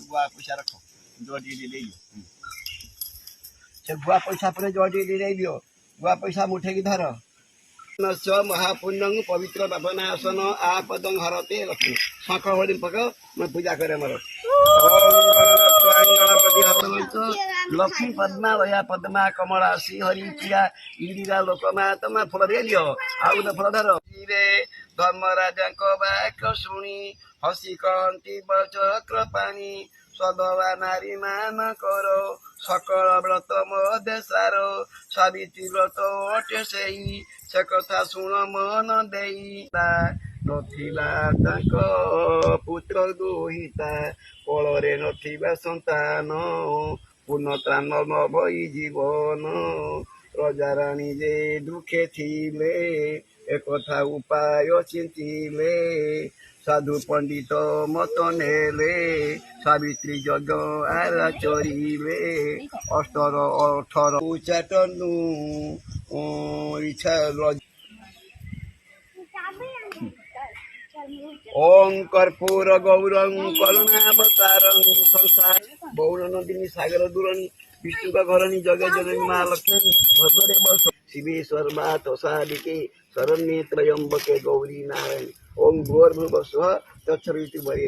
गुआ पैसा रख जो से गुआ पैसा पर जो दियो गुआ पैसा मुठे की धर महापुण्य पवित्र पापनाशन आपद हरते लक्ष्मी शंख होली पक मैं पूजा करे मोर लक्ष्मी पद्मा वया पद्मा कमला श्री हरि चिया इंदिरा लोकमा तमा फल दे दियो आउ न फल धर धर्मराजा बाक शुणी हसी कहती बचक्र पानी सदवा नारी मान करो सकल व्रत मध्य सारो सावित्री व्रत अटे सेई से कथा शुण मन देई नथिला तांक पुत्र दुहिता कोଳରେ नथिबा संतान पूर्ण त्राण नभई जीवन रजा रानी जे दुखे थिले एकथा उपाय चिंतिले साधु पंडित मत नेले सावित्री यज्ञ आचरिले अष्टर 18 उच्चाटनु इच्छा ओं कर्पूर गौरं करुणावतारं संसार बौल नंदिनी सागर दूरणी विष्णु का घरणी जगह जननी महालक्ष्मी भद्रे बस शिवेश्वर मात साधिके शरण्ये त्र्यंबके गौरी नारायण ओं भूर्भुवः स्वः तत्सवितुर्वरेण्यं